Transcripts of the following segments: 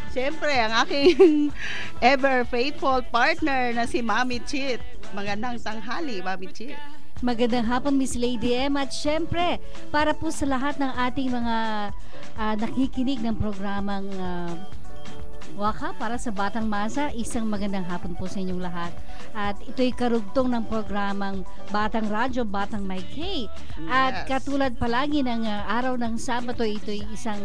Siyempre, ang aking ever faithful partner na si Mami Chit. Magandang tanghali, Mami Chit. Magandang hapon, Miss Lady M. At syempre, para po sa lahat ng ating mga nakikinig ng programang Waka para sa Batang Masa, isang magandang hapon po sa inyong lahat. At ito'y karugtong ng programang Batang Radyo, Batang May K. At katulad palagi ng araw ng Sabado, ito'y isang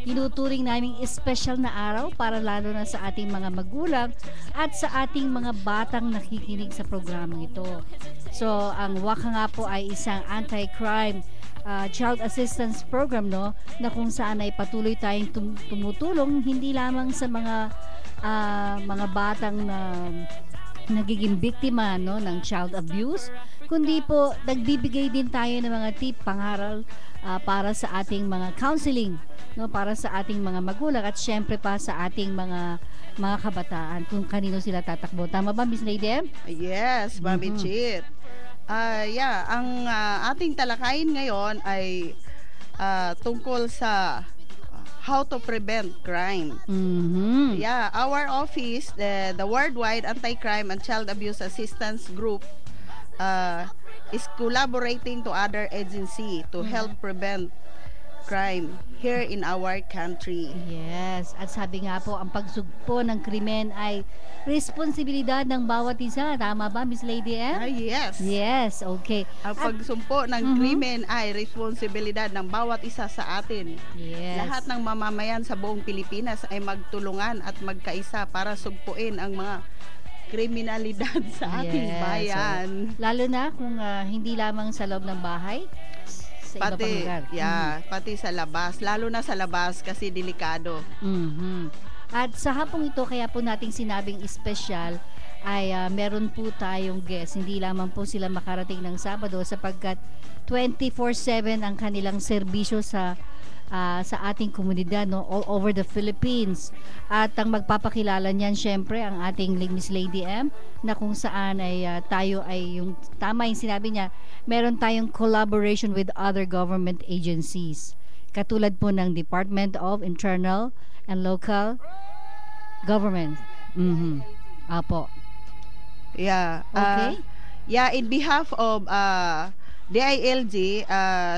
tinuturing naming special na araw para lalo na sa ating mga magulang at sa ating mga batang nakikinig sa programang ito. So, ang Waka nga po ay isang anti-crime child assistance program, no, na kung saan ay patuloy tayong tumutulong hindi lamang sa mga batang na nagiging biktima, no, ng child abuse, kundi po nagbibigay din tayo ng mga tip, pangaral para sa ating mga counseling, no, para sa ating mga magulang at syempre pa sa ating mga kabataan kung kanino sila tatakbo. Tama ba, Miss Lady M? Yes, Mami Chit. Ang ating talakayin ngayon ay tungkol sa how to prevent crime. Yeah, our office, the Worldwide Anti-Crime and Child Abuse Assistance Group, is collaborating to other agency to help prevent crime here in our country. Yes, at sabi nga po, ang pagsugpo ng krimen ay responsibilidad ng bawat isa. Tama ba, Miss Lady M? Yes. Yes, okay. Ang pagsumpo ng krimen ay responsibilidad ng bawat isa sa atin. Yes. Lahat ng mamamayan sa buong Pilipinas ay magtulungan at magkaisa para sugpuin ang mga kriminalidad sa ating bayan. So, lalo na kung hindi lamang sa loob ng bahay, sa iba pang lugar. Pati sa labas, lalo na sa labas kasi delikado. At sa hapong ito, kaya po nating sinabing espesyal ay meron po tayong guest. Hindi lamang po sila makarating ng Sabado sapagkat 24/7 ang kanilang serbisyo sa ating komunidad, no, all over the Philippines. At ang magpapakilala niyan syempre ang ating Miss Lady M, na kung saan ay tayo ay yung tama yung sinabi niya, meron tayong collaboration with other government agencies. Katulad po ng Department of Internal and Local Government. Apo. Yeah. Okay. In behalf of DILG,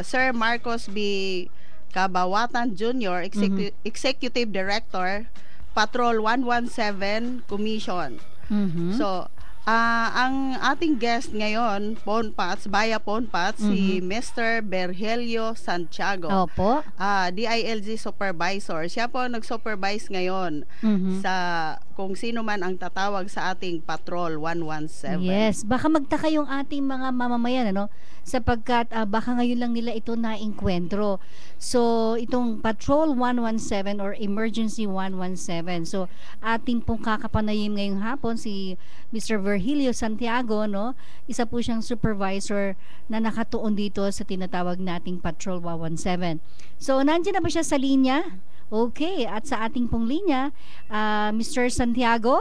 Sir Marcos B. Kabawatan Jr., Executive Director, Patrol 117 Commission. So, ang ating guest ngayon, Baya Ponpats, si Mr. Virgilio Santiago. Opo. DILG Supervisor. Siya po nag-supervise ngayon sa kung sino man ang tatawag sa ating Patrol 117. Yes, baka magtaka yung ating mga mamamayan, ano? Sapagkat baka ngayon lang nila ito na-enkwentro. So, itong Patrol 117 or Emergency 117. So, ating pong kakapanayim ngayong hapon si Mr. Virgilio Santiago, no? Isa po siyang supervisor na nakatuon dito sa tinatawag nating Patrol 117. So, nandiyan na ba siya sa linya? Okay, at sa ating pong linya, Mr. Santiago?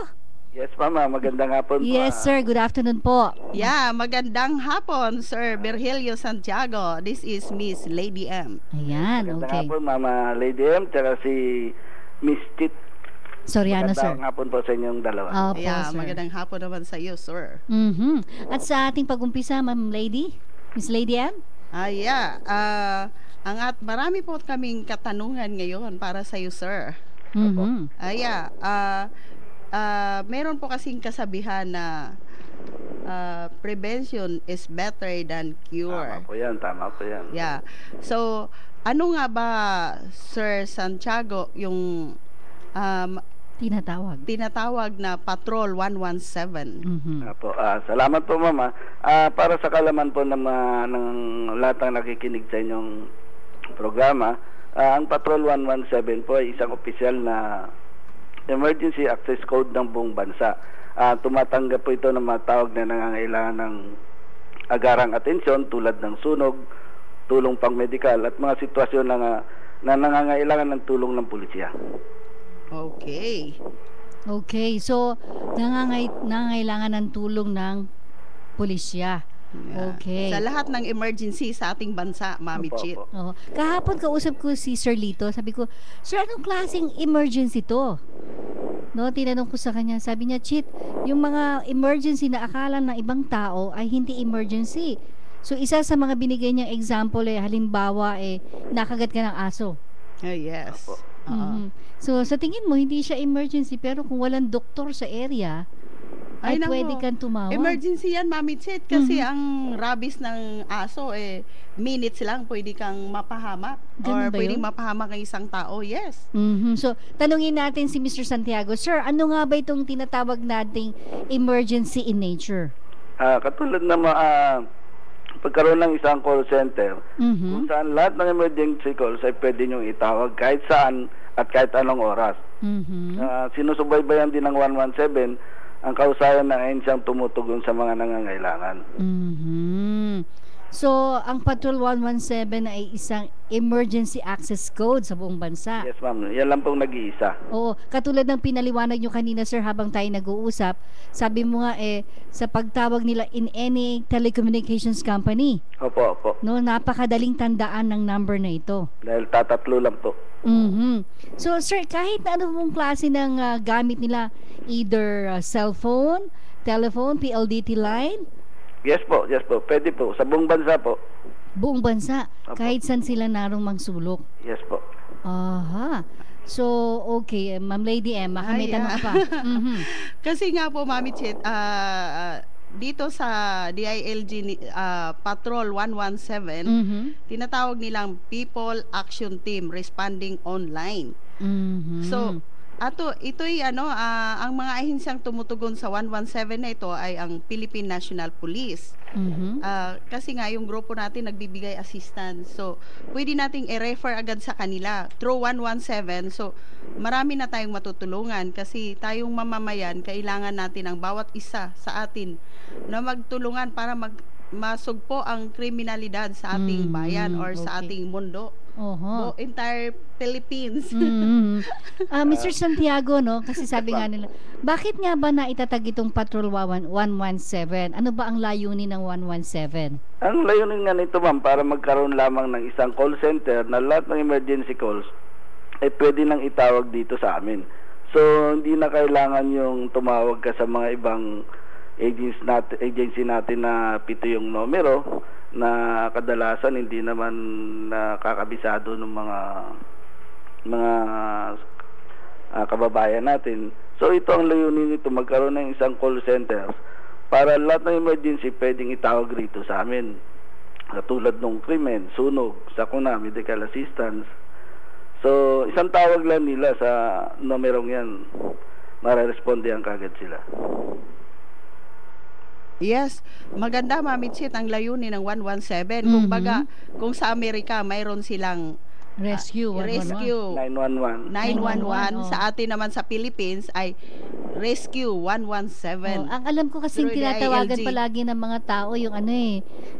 Yes, Mama. Magandang hapon po. Yes, sir. Good afternoon po. Yeah, magandang hapon, Sir Virgilio Santiago. This is Miss Lady M. Ayan, Magandang okay. hapon, Mama Lady M, tsaka si Miss Tit. Soriano, sir. Magandang hapon po sa inyong dalawa. Opo, sir. Magandang hapon naman sa iyo, sir. At sa ating pag-umpisa, Ma'am Lady, Miss Lady M? Marami po kaming katanungan ngayon para sa iyo, sir. Meron po kasing kasabihan na prevention is better than cure. Tama po yan. Yeah. So, ano nga ba, Sir Santiago, yung tinatawag na Patrol 117? Salamat po, Mama. Para sa kalaman po ng lahat ng nakikinig sa inyong programa, ang Patrol 117 po ay isang opisyal na emergency access code ng buong bansa. Tumatanggap po ito ng mga tawag na nangangailangan ng agarang atensyon tulad ng sunog, tulong pang-medikal at mga sitwasyon na nangangailangan ng tulong ng pulisya. Okay, so nangangailangan ng tulong ng pulisya. Yeah. Okay. Sa lahat ng emergency sa ating bansa, Mami Opo, Chit. opo. Oo. Kahapon kausap ko si Sir Lito, sabi ko, Sir, anong klaseng emergency to? No, tinanong ko sa kanya, sabi niya, Chit, yung mga emergency na akala ng ibang tao ay hindi emergency. So, isa sa mga binigay niyang example halimbawa, nakagat ka ng aso. Oh, yes. Opo. Mhm. So, sa tingin mo, hindi siya emergency, pero kung walang doktor sa area, ay Ay, naku. pwede kang tumawag. Emergency yan, Mami Chit, kasi ang rabies ng aso, minutes lang pwede kang mapahamak. Ganun Or ba pwedeng yun? mapahamak ang isang tao, yes. Mhm. So, tanungin natin si Mr. Santiago, Sir, ano nga ba itong tinatawag nating emergency in nature? Katulad na pagkaroon ng isang call center, Mhm. kung saan lahat ng emergency calls ay pwede nyo itawag kahit saan at kahit anong oras. Mhm. Sinusubaybayan din ng 117 ang kausayan ng ahensyang tumutugon sa mga nangangailangan. Mhm. So, ang Patrol 117 ay isang emergency access code sa buong bansa. Yes, ma'am. Yan lang pong nag-iisa. Oo, katulad ng pinaliwanag nyo kanina, Sir, habang tayo nag-uusap, sabi mo nga sa pagtawag nila in any telecommunications company, Opo, opo. no, napakadaling tandaan ng number na ito. Dahil tatatlo lang po. Mhm. So, Sir, kahit na ano pong klase ng gamit nila, either cellphone, telephone, PLDT line, Yes po, yes po. Pwede po. Sa buong bansa po. buong bansa, Opo. kahit saan sila narong magsulok. Yes po. Aha. So, okay, Ma'am Lady M, baka may Ay, tanong pa. Mhm. Kasi nga po, Mami Chit, dito sa DILG Patrol 117, Mhm. tinatawag nilang People Action Team Responding Online. Mhm. So, ito'y ang mga ahensyang tumutugon sa 117 na ito ay ang Philippine National Police. Mhm. Kasi nga yung grupo natin nagbibigay assistance. So, pwede nating i-refer agad sa kanila through 117. So, marami na tayong matutulungan kasi tayong mamamayan, kailangan natin ang bawat isa sa atin na magtulungan para masugpo ang kriminalidad sa ating bayan or sa okay. ating mundo. Oho. Entire Philippines. Mhm. Mr. Santiago, no, kasi sabi nga nila, bakit nga ba naitatag itong Patrol 117? Ano ba ang layunin ng 117? Ang layunin nga nito, ma'am, para magkaroon lamang ng isang call center na lahat ng emergency calls ay pwede nang itawag dito sa amin. So, hindi na kailangan yung tumawag ka sa mga ibang agency natin na 7 yung numero na kadalasan hindi naman nakakabisado ng mga kababayan natin. So, ito ang layunin nito, magkaroon ng isang call center para lahat ng emergency pwedeng itawag rito sa amin. Katulad ng krimen, sunog, sakuna, medical assistance. So, isang tawag lang nila sa numerong yan. Mararespondihan kagad sila. Yes, maganda, Mami Chit, ang layunin ng 117. Kung sa Amerika, mayroon silang Rescue 111. Rescue 911. 911. Oh. Sa atin naman sa Philippines ay Rescue 117. Ang alam ko kasi Through the tinatawagan ILG. palagi ng mga tao yung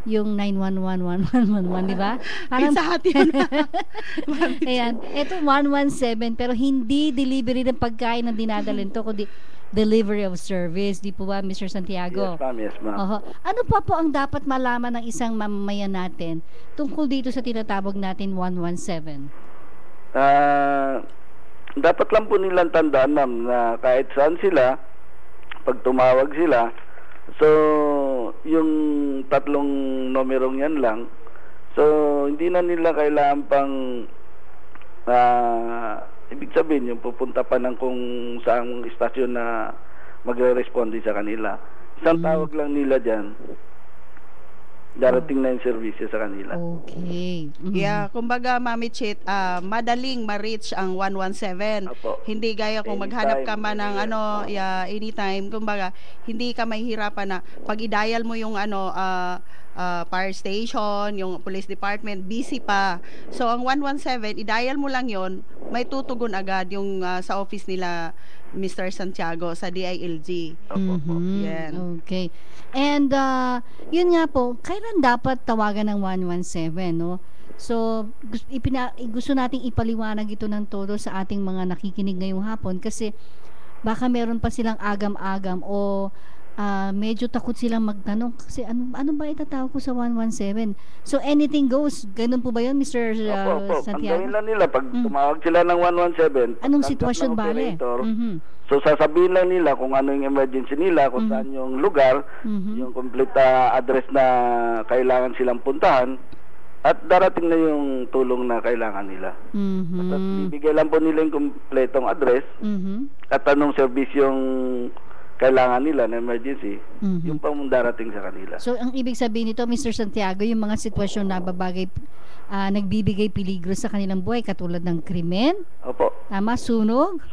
yung 911, 1111, di ba? Pizza Hut yun. Ayan, ito 117 pero hindi delivery ng pagkain ang dinadalhin to, kundi delivery of service. Di po ba, Mr. Santiago? Yes, ma'am. Yes, ma'am. Oho. Ano pa po ang dapat malaman ng isang mamamayan natin tungkol dito sa tinatawag natin 117? Dapat lang po nilang tandaan, ma'am, na kahit saan sila, pag tumawag sila, so, yung tatlong numerong yan lang, so, hindi na nila kailangan pang ibig sabihin, yung pupunta pa ng kung saang istasyon na magre-responde sa kanila. Isang tawag lang nila dyan, darating na yung service sa kanila. Okay. Mhm. Yeah, kumbaga, Mami Chit, madaling ma-reach ang 117. Apo. Hindi gaya kung Anytime, maghanap ka man ng anywhere. anytime. Kumbaga, hindi ka mahihirapan na pag i-dial mo yung fire station, yung police department, busy pa. So, ang 117, i-dial mo lang yon, may tutugon agad yung sa office nila, Mr. Santiago, sa DILG. Opo, opo. Mhm. Yan. Okay. And yun nga po, kailan dapat tawagan ng 117, no? So, gusto nating ipaliwanag ito ng todo sa ating mga nakikinig ngayong hapon kasi baka meron pa silang agam-agam o medyo takot silang magtanong kasi ano ba itatawag ko sa 117? So anything goes. Ganun po ba 'yun, Mr. Opo. Ang Santiago? gawin lang nila, pag tumawag sila ng 117, Anong pagtanggap sitwasyon ng bale? operator, so sasabihin lang nila kung ano yung emergency nila, kung saan yung lugar, yung complete address na kailangan silang puntahan, at darating na yung tulong na kailangan nila. Basta bibigay lang po nila yung kompletong address at anong servisyong kailangan nila na emergency, yung pang darating sa kanila. So, ang ibig sabihin nito, Mr. Santiago, yung mga sitwasyon na babagay, nagbibigay peligro sa kanilang buhay, katulad ng krimen, Opo. tama, sunog,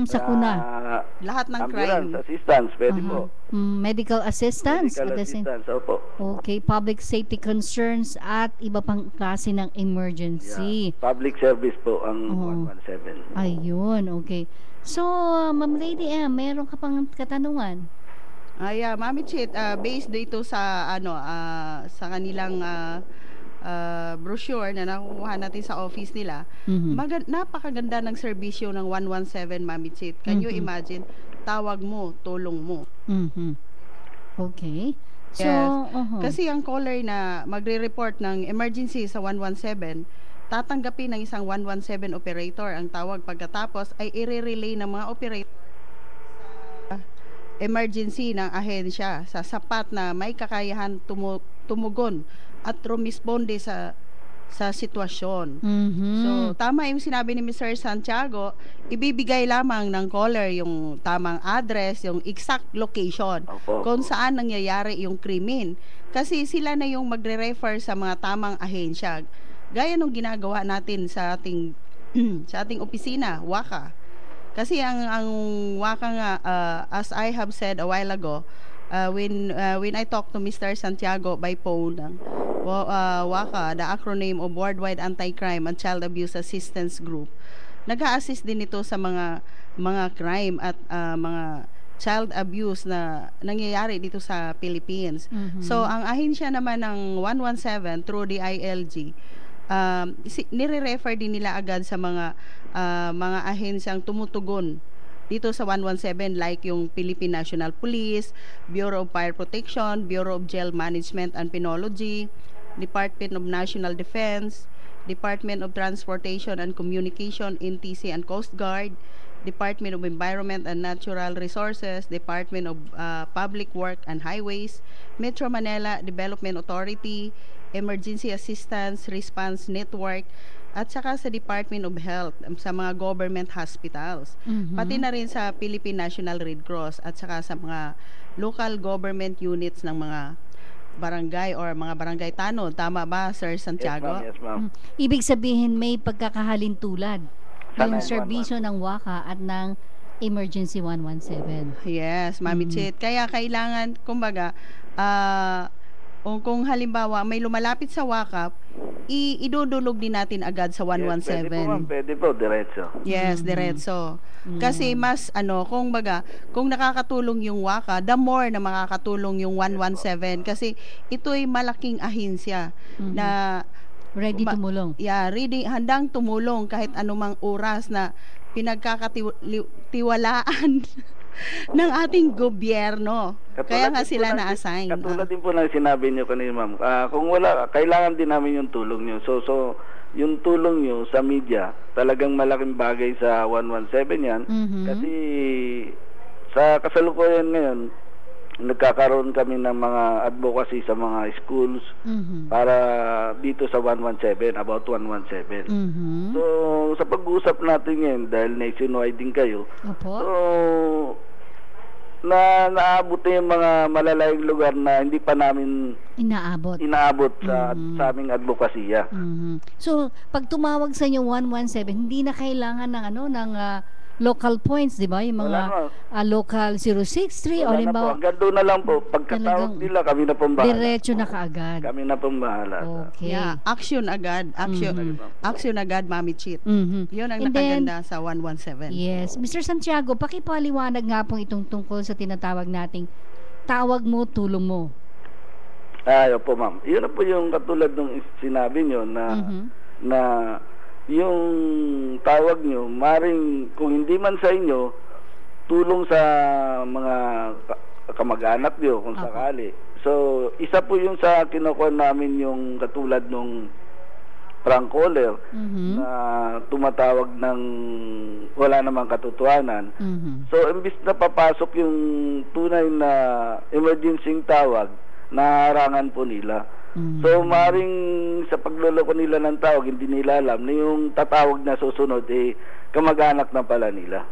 sakuna, Lahat ng ambulance, crime. assistance, pwede po. medical assistance, Medical at the same- assistance, opo. Okay, public safety concerns at iba pang klase ng emergency. Public service po ang 117. Ayun, okay. So, Ma'am Lady M, meron ka pang katanungan? Mami Chit, based dito sa sa kanilang brochure na nakukuha natin sa office nila, napakaganda ng serbisyo ng 117, Mami Chit. Can you imagine? Tawag mo, tulong mo. Okay. So, Yes. Kasi ang caller na magre-report ng emergency sa 117, tatanggapin ng isang 117 operator ang tawag, pagkatapos ay i-relay ng mga operator sa emergency ng ahensya sa sapat na may kakayahan tumugon at rumisponde sa sitwasyon. So, tama yung sinabi ni Mr. Santiago, ibibigay lamang ng caller yung tamang address, yung exact location kung saan nangyayari yung krimen. Kasi sila na yung magre-refer sa mga tamang ahensya. Gaya nung ginagawa natin sa ating sa ating opisina, WACA. Kasi ang WACA nga, as I have said a while ago, when I talked to Mr. Santiago by phone, WACA, the acronym of Worldwide Anti-Crime and Child Abuse Assistance Group, nag-a-assist din ito sa mga crime at mga child abuse na nangyayari dito sa Philippines. So, ang ahensya naman ng 117 through the ILG, nire-refer din nila agad sa mga ahensyang tumutugon dito sa 117, like yung Philippine National Police, Bureau of Fire Protection, Bureau of Jail Management and Penology, Department of National Defense, Department of Transportation and Communication, NTC and Coast Guard, Department of Environment and Natural Resources, Department of Public Work and Highways, Metro Manila Development Authority, Emergency Assistance Response Network, at saka sa Department of Health, sa mga government hospitals. Pati na rin sa Philippine National Red Cross at saka sa mga local government units ng mga barangay or mga barangay tanod. Tama ba, Sir Santiago? Yes, ma'am. Ibig sabihin may pagkakahalintulad Sa yung 911. serbisyo ng WACA at ng Emergency 117. Yes, Mami Chit. Kaya kailangan, kumbaga, kung halimbawa may lumalapit sa WACA, idudulog din natin agad sa 117. Yes, pwede po, ma'am. Pwede po, diretso. Yes, diretso. Kasi mas kung nakakatulong yung WACA, the more na makakatulong yung 117 kasi ito ay malaking ahensya na Ready tumulong. Yeah, handang tumulong kahit anumang oras na pinagkakatiwalaan ng ating gobyerno. Kaya nga sila na-assign. Katulad din po ng sinabi niyo kanina, ma'am. Kung wala, kailangan din namin yung tulong niyo. So yung tulong niyo sa media, talagang malaking bagay sa 117 yan. Kasi sa kasalukuyan ngayon, nagkakaroon kami ng mga advocacy sa mga schools para dito sa 117, about 117. So, sa pag-uusap natin ngayon, dahil nationwide din kayo, so, naabot na yung mga malalayong lugar na hindi pa namin inaabot sa aming advokasya. So, pag tumawag sa inyo 117, hindi na kailangan ng local points, di ba? Yung mga local 063 o limbawa. Hanggang doon na lang po. Pagkatawag nila, kami na pong bahala. Diretso na kaagad. Kami na pong bahala. Okay. Yeah, action agad. Action agad, Mami Chit. Yun ang nakaganda sa 117. Yes. Mr. Santiago, pakipaliwanag nga pong itong tungkol sa tinatawag nating tawag mo, tulong mo. Opo, ma'am. Yun na po yung katulad ng sinabi nyo na yung tawag nyo, maring kung hindi man sa inyo, tulong sa mga kamag-anak nyo kung Apo. sakali. So, isa po yung sa kinukuha namin yung katulad nung prank caller na tumatawag ng wala namang katotohanan. So, imbis na papasok yung tunay na emergency tawag, naharangan po nila. So, maring sa pagloloko nila ng tawag, hindi nila alam na yung tatawag na susunod, kamag-anak na pala nila.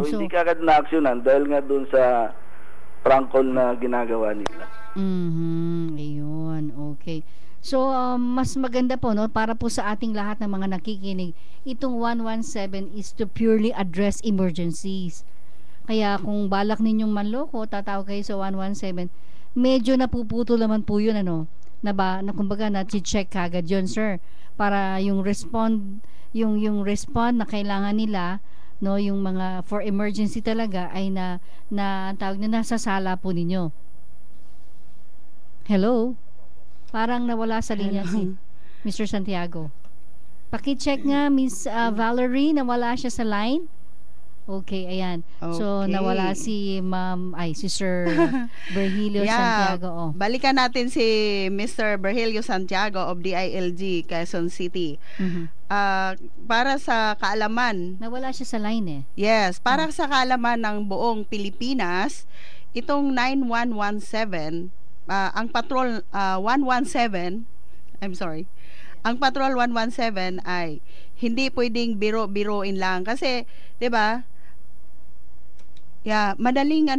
So, hindi kagad na-actionan dahil nga dun sa prank call na ginagawa nila. Ayun, okay. So, mas maganda po, no, para po sa ating lahat ng mga nakikinig, itong 117 is to purely address emergencies. Kaya kung balak ninyong manloko, tatawag kayo sa 117, medyo napuputol naman po yun, ano, na kumbaga na-check kagad yun, sir, para yung respond na kailangan nila, no, yung mga for emergency talaga ay tawag na nasa sala po ninyo. Hello? Parang nawala sa linya si Mr. Santiago. Paki-check nga, Miss Valerie, nawala siya sa line. Okay, ayan. So, Okay. nawala si si Sir Virgilio Santiago. Oh. Balikan natin si Mr. Virgilio Santiago of DILG, Quezon City. Para sa kaalaman, Nawala siya sa line eh. yes, para sa kaalaman ng buong Pilipinas, itong 9117, ang patrol 117, I'm sorry, ang patrol 117 ay hindi pwedeng biro-biroin lang kasi, 'di ba? Yeah, madaling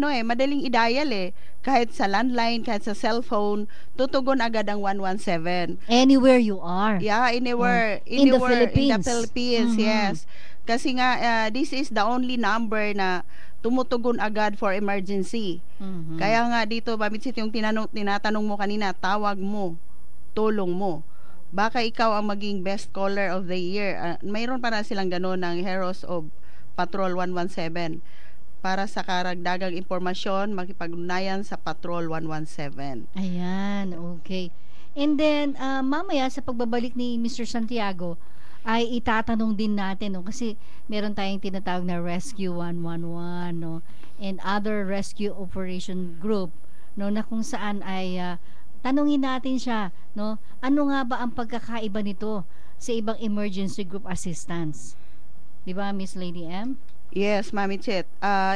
i-dial kahit sa landline, kahit sa cellphone, tutugon agad ang 117. Anywhere you are. Yeah, anywhere In the in the Philippines. Philippines, yes. Kasi nga this is the only number na tumutugon agad for emergency. Kaya nga dito, Bamitsit, yung tinatanong mo kanina, tawag mo, tulong mo. Baka ikaw ang maging best caller of the year. Mayroon para silang gano'n ng Heroes of Patrol 117. Para sa karagdagang impormasyon, makipag-ugnayan sa Patrol 117. Ayan, okay. And then, mamaya sa pagbabalik ni Mr. Santiago, ay itatanong din natin, no? Kasi meron tayong tinatawag na Rescue 111, no? And other rescue operation group, no? Na kung saan ay tanungin natin siya, no? Ano nga ba ang pagkakaiba nito sa ibang emergency group assistance? Di ba, Miss Lady M? Yes, Mami Chit.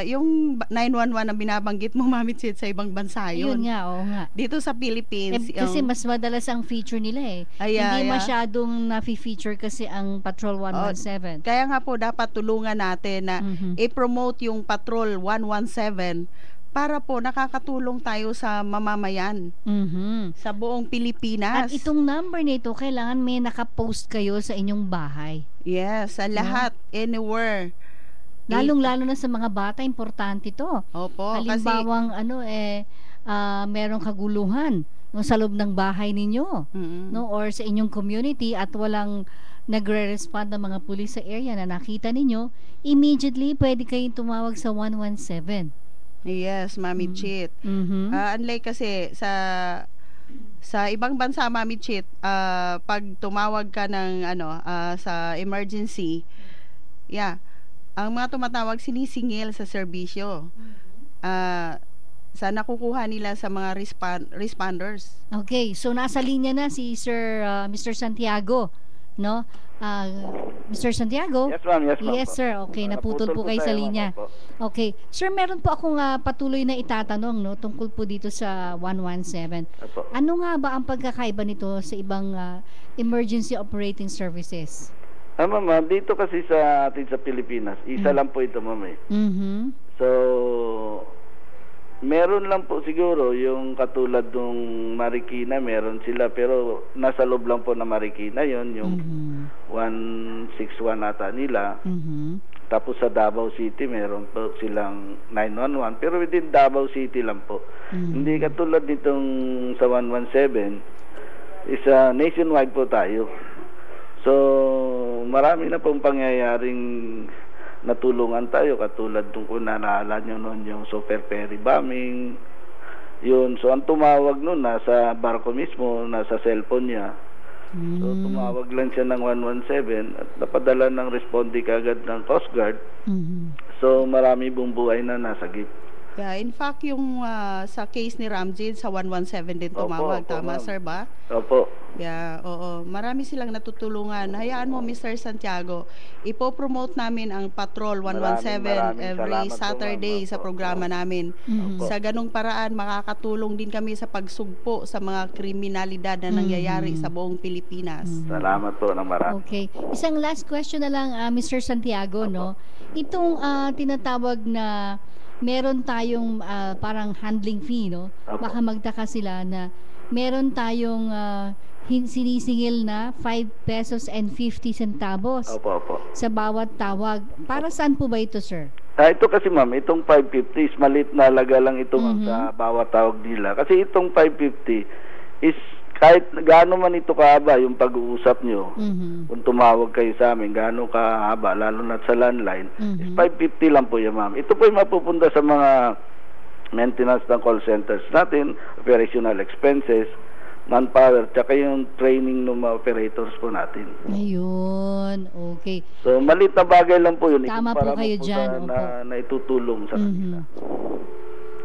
Yung 911 na binabanggit mo, Mami Chit, sa ibang bansa yun. Yun nga, oo nga. Dito sa Philippines, Kasi mas madalas ang feature nila eh. Hindi masyadong na-feature kasi ang Patrol 117. Kaya nga po dapat tulungan natin na i-promote yung Patrol 117 para po nakakatulong tayo sa mamamayan sa buong Pilipinas. At itong number nito, kailangan may nakapost kayo sa inyong bahay. Yes, sa lahat, anywhere. Lalong-lalo na sa mga bata, importante to. Opo, halimbawang merong kaguluhan no, sa loob ng bahay ninyo, no, or sa inyong community at walang nagre-respond ng mga pulis sa area na nakita ninyo, immediately pwede kayong tumawag sa 117. Yes, Mami Chit. Unlike kasi sa ibang bansa, Mami Chit, pag tumawag ka ng sa emergency, ang mga tumatawag sinisingil sa serbisyo. Sa nakukuha nila sa mga responders. Okay, so nasa linya na si Mr. Santiago, no? Mr. Santiago? Yes, ma'am. Yes, ma'am. Yes, sir. Okay, naputol po kayo sa linya. Okay. Sir, meron po akong patuloy na itatanong, no, tungkol po dito sa 117. Ano nga ba ang pagkakaiba nito sa ibang emergency operating services? Ma'am, dito kasi sa atin sa Pilipinas, isa lang po ito, ma'am. So, meron lang po siguro yung katulad ng Marikina, meron sila, pero nasa loob lang po na Marikina yon, yung 161 ata nila. Tapos sa Davao City, meron po silang 911, pero within Davao City lang po. Hindi katulad nitong sa 117, isa nationwide po tayo. So, marami na pong pangyayaring natulungan tayo, katulad nung kung naalala nyo noon yung Super Ferry bombing yun. So ang tumawag noon nasa barko mismo, nasa cellphone niya. So tumawag lang siya ng 117 at napadala ng responde kagad ng Coast Guard. So marami pong buhay na nasagip. Yeah, in fact, yung sa case ni Ramjid sa 117 din tumawag. Opo, Tama, ma'am. sir ba? Opo. Yeah, oo. Marami silang natutulungan. Hayaan mo, Mr. Santiago, ipopromote namin ang Patrol 117 Maraming every salamat po, Saturday ma'am. sa Opo. programa namin. Mhm. Sa ganong paraan, makakatulong din kami sa pagsugpo sa mga kriminalidad na nangyayari sa buong Pilipinas. Salamat po ng marami. Okay. Isang last question na lang, Mr. Santiago, no? Itong tinatawag na meron tayong parang handling fee, no? Opo. Baka magtaka sila na meron tayong sinisingil na 5 pesos and 50 centavos Opo. sa bawat tawag. Para saan po ba ito, sir? Ito kasi ma'am, itong 550 is maliit na halaga lang ito ma'am, sa bawat tawag nila. Kasi itong 550 is kahit gaano man ito kahaba yung pag-uusap nyo, kung tumawag kayo sa amin, gaano kahaba, lalo na sa landline, is 550 lang po yan ma'am. Ito po yung mapupunta sa mga maintenance ng call centers natin, operational expenses, manpower, tsaka yung training ng mga operators po natin. Ayun, okay. So, maliit na bagay lang po yun. Tama po Ikumpara mo kayo po dyan, sa opo. na itutulong sa kanila.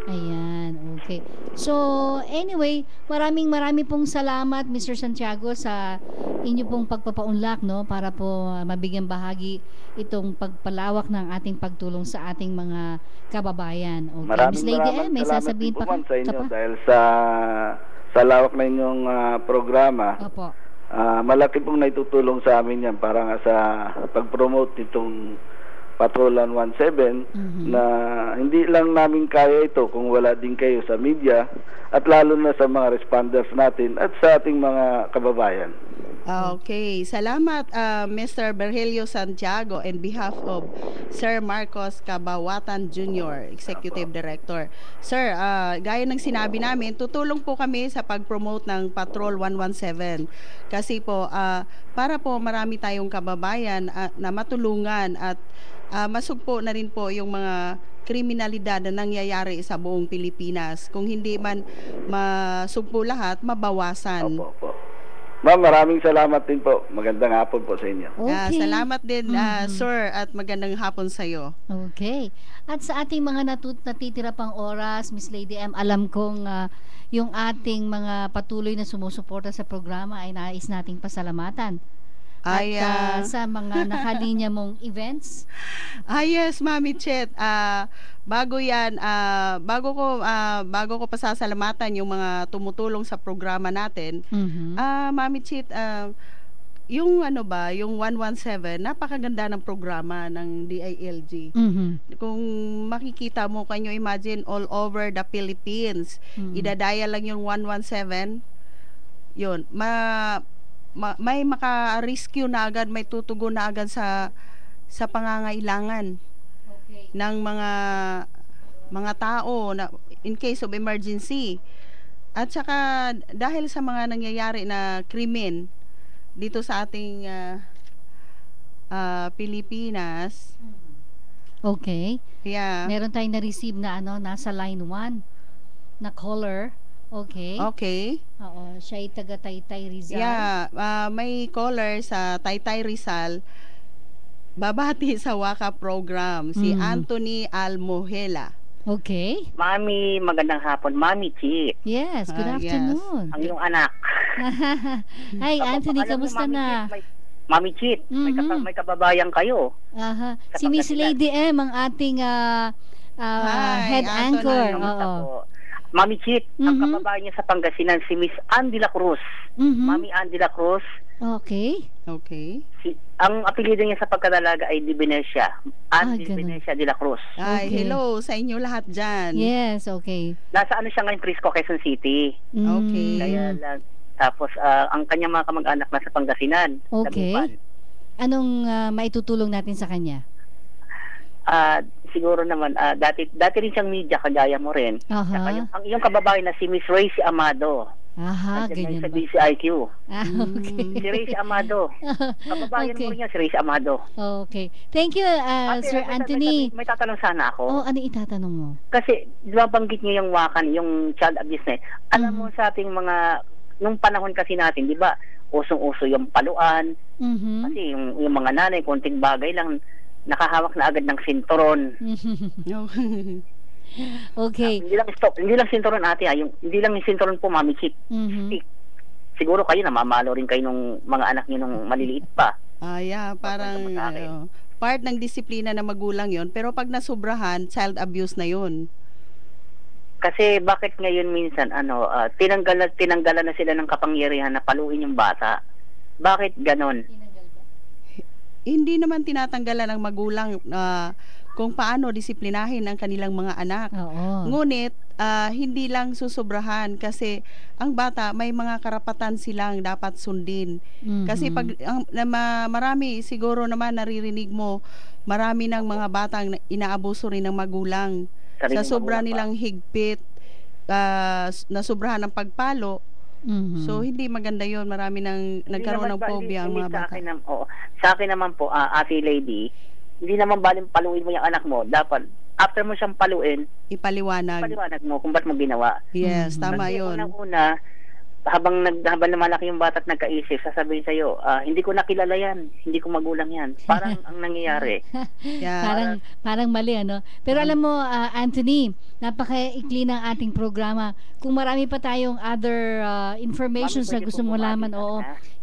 Ayan, okay. So, anyway, marami pong salamat, Mr. Santiago, sa inyo pong pagpapaunlak, no, para po mabigyan bahagi itong pagpalawak ng ating pagtulong sa ating mga kababayan. Okay, Miss Lady M, may sasabihin pa salamat din po, ma'am, sa inyo ka pa? dahil sa lawak na inyong programa. Opo. Malaki pong naitutulong sa amin yan para nga sa pag-promote nitong Patrolan 17 na hindi lang namin kaya ito kung wala din kayo sa media at lalo na sa mga responders natin at sa ating mga kababayan. Okay, salamat Mr. Virgilio Santiago on behalf of Sir Marcos Cabawatan Jr., Executive Director. Sir, gaya ng sinabi namin, tutulong po kami sa pag-promote ng Patrol 117 kasi po para po marami tayong kababayan na matulungan at masugpo na rin po yung mga kriminalidad na nangyayari sa buong Pilipinas. Kung hindi man masugpo lahat, mabawasan. Opo. Ma'am, maraming salamat din po. Magandang hapon po sa inyo. Okay. Salamat din, sir, at magandang hapon sa iyo. Okay. At sa ating mga natitira pang oras, Miss Lady M, alam kong yung ating mga patuloy na sumusuporta sa programa ay nais nating pasalamatan. At sa mga nakalinya mong events? Yes, Mami Chet. Bago yan, bago ko pasasalamatan yung mga tumutulong sa programa natin, Mami Chet, yung yung 117, napakaganda ng programa ng DILG. Kung makikita mo, can you imagine all over the Philippines, idadaya lang yung 117, yun, may maka-rescue na agad, may tutugon na agad sa pangangailangan ng mga tao na in case of emergency. At saka dahil sa mga nangyayari na krimen dito sa ating Pilipinas. Okay. Yeah. Meron tayong na-receive na nasa line 1 na caller. Okay. Oo, siya ay taga Taytay Rizal. Yeah, may caller sa Taytay Rizal. Babati sa Waka program, si Anthony Almohela. Okay. Mami, magandang hapon. Mami Chi. Yes, good afternoon. Ang iyong anak. Hi, Anthony, kamusta na? Mami Chi, may kababayan kayo. Si Miss Lady M, ang ating head anchor. Oo. Mami Chit, ang kababayan niya sa Pangasinan, si Miss Andy La Cruz. Mami Andy La Cruz. Okay. Ang apelyido niya sa pagkadalaga ay Di Venecia. Andy Venecia de la Cruz. Hello sa inyo lahat dyan. Yes, okay. Nasa siya ngayon, Frisco, Quezon City. Okay. Kaya lang, tapos ang kanyang mga kamag-anak nasa Pangasinan. Okay. Labupan. Anong maitutulong natin sa kanya? Siguro naman dati rin siyang media kagaya mo rin. Saka ang iyong kababayan na si Miss Racy Amado. Ganyan sa ba? DCIQ. Okay. Si Racy Amado. Kababayan mo rin yan, si Racy Amado. Okay. Thank you, Sir Anthony. May tatanong sana ako. Ano itatanong mo? Kasi nabanggit niyo yung wakan, yung child abuse na. Alam mo sa ating mga nung panahon kasi natin, 'di ba? Usong-uso yung paluan. Kasi yung mga nanay konting bagay lang nakahawak na agad ng sinturon. Okay. Hindi lang sinturon ate yung hindi lang yung sinturon po Mami Chit. Siguro kayo namamalo rin kayo nung mga anak niyo nung maliliit pa. Yeah, parang part ng disiplina ng magulang 'yon, pero pag nasobrahan, child abuse na 'yon. Kasi bakit ngayon minsan tinanggalan na sila ng kapangyarihan na paluin yung bata? Bakit ganon? Hindi naman tinatanggalan ng magulang kung paano disiplinahin ang kanilang mga anak. Oo. Ngunit hindi lang susobrahan kasi ang bata may mga karapatan silang dapat sundin. Kasi pag marami siguro naman naririnig mo, marami ng mga batang inaabuso rin ng magulang. Sa sobra nilang higpit, nasobrahan ng pagpalo. So hindi maganda 'yon. Marami nang nagkaroon ng phobia ang mga bata. Sa akin naman po, Ate Lady, hindi naman baling paluin mo yung anak mo. Dapat, after mo siyang paluin, ipaliwanag mo kung ba't mo ginawa. Yes, tama kasi yun. Una, habang lumalaki yung bata at nagkaisip, sasabihin sa'yo, hindi ko nakilala yan, hindi ko magulang yan. Parang ang nangyayari. Yeah. Parang mali, ano? Pero alam mo, Anthony, napaka-ikli ng ating programa. Kung marami pa tayong other informations na gusto mo malaman,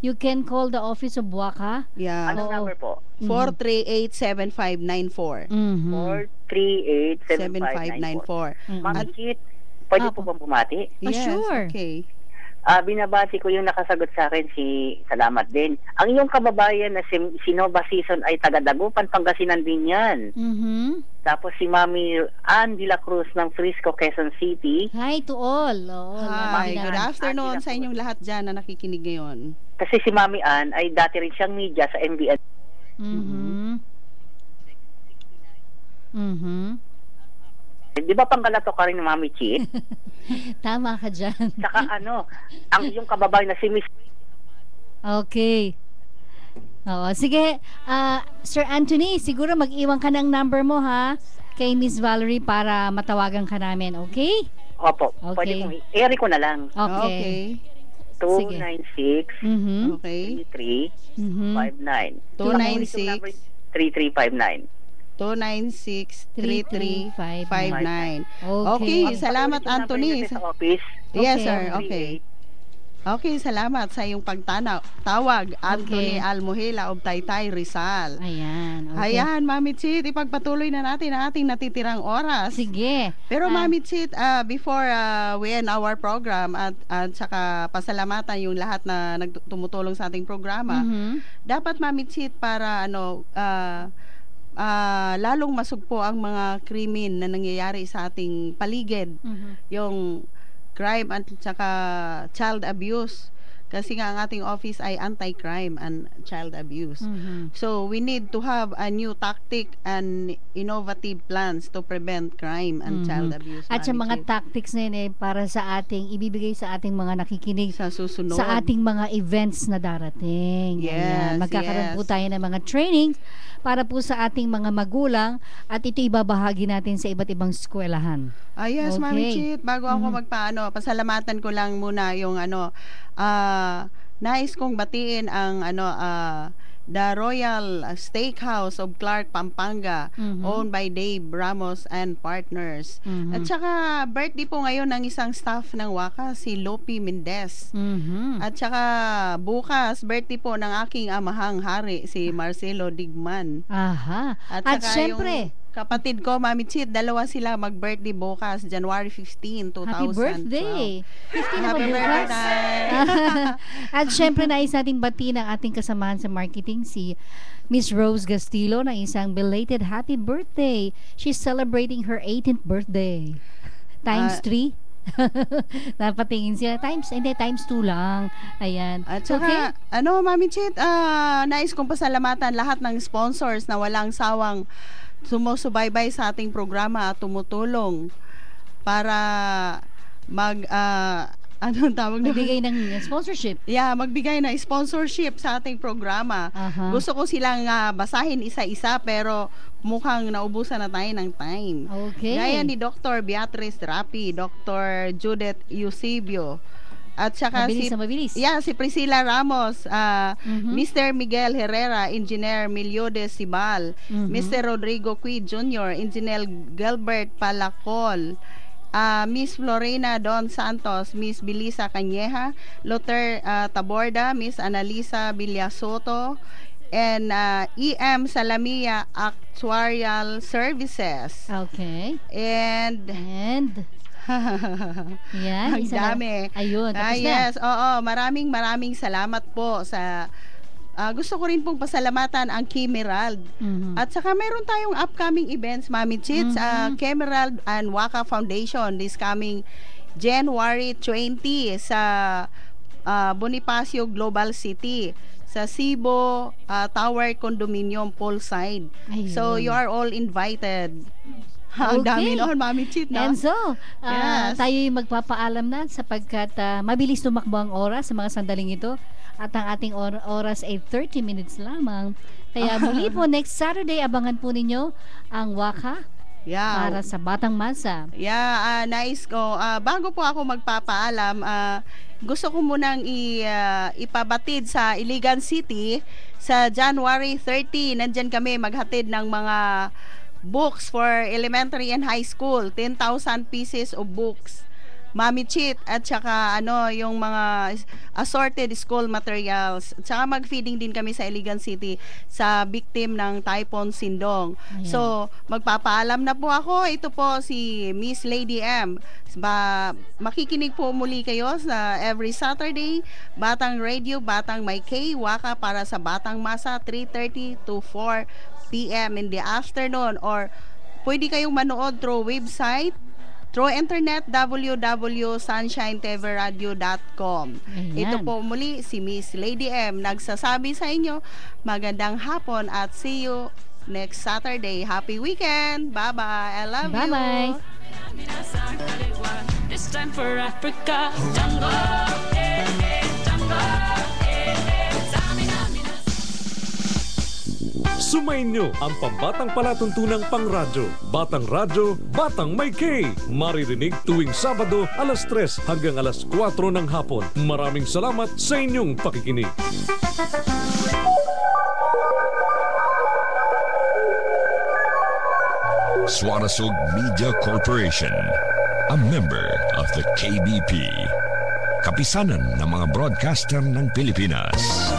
you can call the office of Waka. Yeah. Anong number po? 438-7594. 438-7594. Mami Chit, pwede po bang bumati? Yes, sure. Okay. Binabati ko yung nakasagot sa akin salamat din. Ang iyong kababayan na si Nova Season ay taga Dagupan, Pangasinan din yan. Tapos si Mami Ann de la Cruz ng Frisco, Quezon City. Hi to all. Hi, good afternoon sa inyong lahat dyan na nakikinig ngayon. Kasi si Mami Ann ay dati rin siyang media sa MBN. Di ba panggalato ka rin ng Mami Chit? Tama ka dyan. Saka ang iyong kababayan na si Miss. Okay. Oo, sige. Sir Anthony, siguro mag-iwan ka ng number mo ha kay Miss Valerie para matawagan ka namin, okay? Opo. Okay. Pwede kong i-air ko na lang. Okay. 296 Okay. 3359. 296 3359. 296-3359. Okay, salamat Anthony. Sa office. Yes, sir. Okay. Okay, salamat sa iyong pagtawag, Anthony Almohela of Taytay, Rizal. Ayan. Okay. Ayan, Mami Chit, ipagpatuloy na natin ang ating natitirang oras. Sige. Pero Mami Chit, before we end our program at saka pasalamatan yung lahat na tumutulong sa ating programa, dapat Mami Chit para lalong masugpo ang mga krimen na nangyayari sa ating paligid. Yung crime at saka child abuse. Kasi nga ang ating office ay anti-crime and child abuse. So we need to have a new tactic and innovative plans to prevent crime and child abuse. At sa mga tactics na yun para sa ating, ibibigay sa ating mga nakikinig sa susunod. Sa ating mga events na darating. Yes, magkakaroon po tayo ng mga trainings para po sa ating mga magulang at ito ibabahagi natin sa iba't ibang eskwelahan. Yes, okay. Mami Chit, bago ako pasalamatan ko lang muna yung nais kong batiin ang the Royal Steakhouse of Clark, Pampanga, owned by Dave Ramos and Partners. At saka birthday po ngayon ng isang staff ng Waka, si Lopi Mendez. At saka bukas birthday po ng aking amahang hari, si Marcelo Digman. At syempre kapatid ko, Mami Chit, dalawa sila mag-birthday bukas, January 15, 2012. Happy birthday! 15 Happy birthday! At syempre, nais nating bati ng ating kasamahan sa marketing, si Miss Rose Gastillo, na isang belated happy birthday. She's celebrating her 18th birthday. Times 3. Napatingin sila. Times 2 lang. Ayan. At saka, Mami Chit, nais kong pasalamatan lahat ng sponsors na walang sawang sumusubaybay sa ating programa at tumutulong para magbigay ng sponsorship. Magbigay ng sponsorship sa ating programa. Gusto ko silang basahin isa-isa pero mukhang naubusan na tayo ng time. Okay. Gaya ni Dr. Beatrice Rapi, Dr. Judith Eusebio, At saka mabilis. Si Priscilla Ramos, Mr. Miguel Herrera, Engineer Meliodes Sibal, Mr. Rodrigo Quid Jr., Engineer Gilbert Palacol, Miss Florena Don Santos, Miss Bilisa Cañeja, Luther Taborda, Miss Analisa Villasoto, and EM Salamia Actuarial Services. Okay. And yan, ang dami. Ayun, tapos yes, oo, maraming salamat po sa gusto ko rin pong pasalamatan ang Kemerald. At saka meron tayong upcoming events, Mami Chits, Kemerald and Waka Foundation this coming January 20 sa Bonifacio Global City sa Cebu Tower Condominium poolside. So you are all invited. Ang dami noon, Mami Chit, no? And so, tayo'y magpapaalam na sapagkat mabilis tumakbo ang oras sa mga sandaling ito at ang ating oras ay 30 minutes lamang. Kaya muli po, next Saturday, abangan po ninyo ang Waka para sa Batang Masa. Nice ko. Bago po ako magpapaalam, gusto ko munang ipabatid sa Iligan City sa January 30. Nandyan kami maghatid ng mga books for elementary and high school, 10,000 pieces of books, Mami Chit, at saka yung mga assorted school materials. At saka mag-feeding din kami sa Iligan City sa victim ng Typhoon Sindong. Ayan. So, magpapaalam na po ako. Ito po si Miss Lady M. Makikinig po muli kayo sa every Saturday, Batang Radio, Batang May K, Waka para sa Batang Masa, 3:30 to 4 p.m. in the afternoon, or pwede kayong manood through website, through internet, www.sunshinetvradio.com. Ito po muli si Miss Lady M nagsasabi sa inyo, magandang hapon at see you next Saturday. Happy weekend. Bye-bye. I love you. Bye-bye. It's time for Africa. Tango, tango, Sumainyo ang pambatang palatuntunang pangradyo. Batang Radyo, Batang May K. Maririnig tuwing Sabado alas 3 hanggang alas 4 ng hapon. Maraming salamat sa inyong pakikinig. Swanasug Media Corporation, a member of the KBP. Kapisanan ng mga broadcaster ng Pilipinas.